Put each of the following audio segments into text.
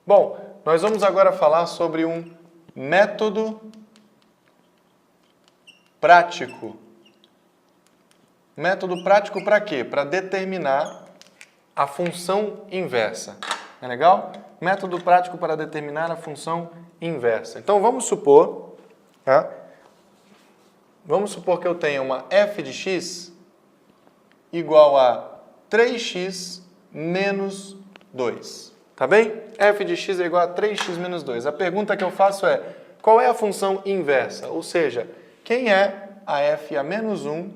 Bom, nós vamos agora falar sobre um método prático. Método prático para quê? Para determinar a função inversa. É legal? Método prático para determinar a função inversa. Então vamos supor, tá? Vamos supor que eu tenha uma f de x igual a 3x menos 2. Tá bem? F de x é igual a 3x menos 2. A pergunta que eu faço é, qual é a função inversa? Ou seja, quem é a f a menos 1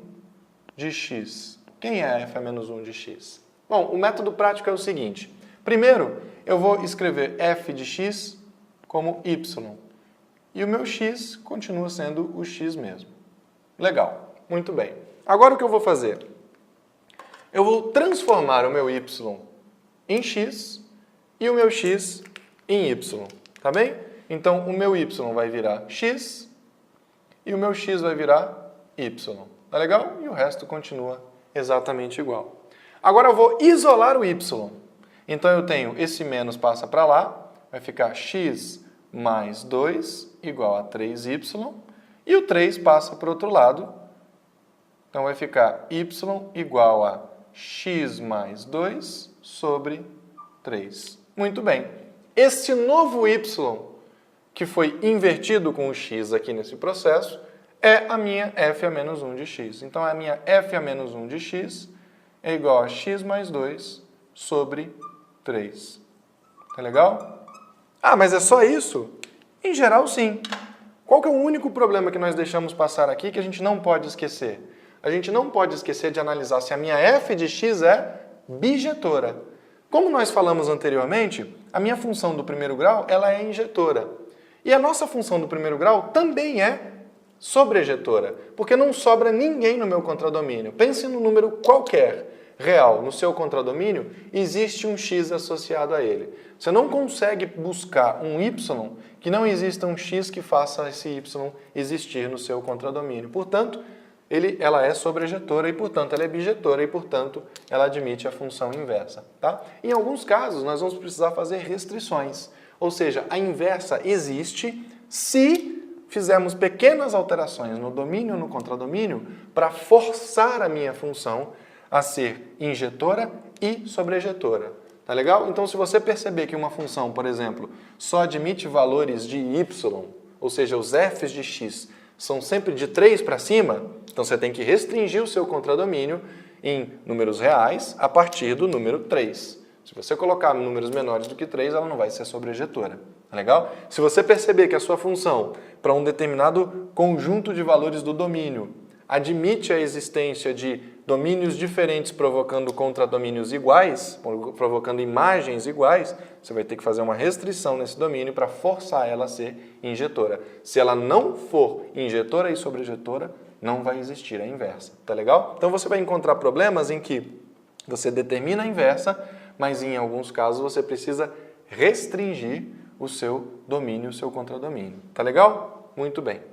de x? Quem é a f a menos 1 de x? Bom, o método prático é o seguinte. Primeiro, eu vou escrever f de x como y. E o meu x continua sendo o x mesmo. Legal, muito bem. Agora o que eu vou fazer? Eu vou transformar o meu y em x e o meu x em y, tá bem? Então, o meu y vai virar x e o meu x vai virar y, tá legal? E o resto continua exatamente igual. Agora eu vou isolar o y. Então, eu tenho esse menos passa para lá, vai ficar x mais 2 igual a 3y, e o 3 passa para o outro lado, então vai ficar y igual a x mais 2 sobre 3. Muito bem. Esse novo y, que foi invertido com o x aqui nesse processo, é a minha f a menos 1 de x. Então, a minha f a menos 1 de x é igual a x mais 2 sobre 3. Tá legal? Ah, mas é só isso? Em geral, sim. Qual que é o único problema que nós deixamos passar aqui que a gente não pode esquecer? A gente não pode esquecer de analisar se a minha f de x é bijetora. Como nós falamos anteriormente, a minha função do primeiro grau ela é injetora. E a nossa função do primeiro grau também é sobrejetora, porque não sobra ninguém no meu contradomínio. Pense num número qualquer real no seu contradomínio, existe um x associado a ele. Você não consegue buscar um y que não exista um x que faça esse y existir no seu contradomínio. Portanto, ela é sobrejetora e, portanto, ela é bijetora e, portanto, ela admite a função inversa. Tá? Em alguns casos, nós vamos precisar fazer restrições. Ou seja, a inversa existe se fizermos pequenas alterações no domínio ou no contradomínio para forçar a minha função a ser injetora e sobrejetora. Tá legal? Então, se você perceber que uma função, por exemplo, só admite valores de y, ou seja, os f's de x, são sempre de 3 para cima, então você tem que restringir o seu contradomínio em números reais a partir do número 3. Se você colocar números menores do que 3, ela não vai ser sobrejetora. Tá legal? Se você perceber que a sua função, para um determinado conjunto de valores do domínio, admite a existência de domínios diferentes provocando contradomínios iguais, provocando imagens iguais, você vai ter que fazer uma restrição nesse domínio para forçar ela a ser injetora. Se ela não for injetora e sobrejetora, não vai existir a inversa. Tá legal? Então você vai encontrar problemas em que você determina a inversa, mas em alguns casos você precisa restringir o seu domínio, o seu contradomínio. Tá legal? Muito bem.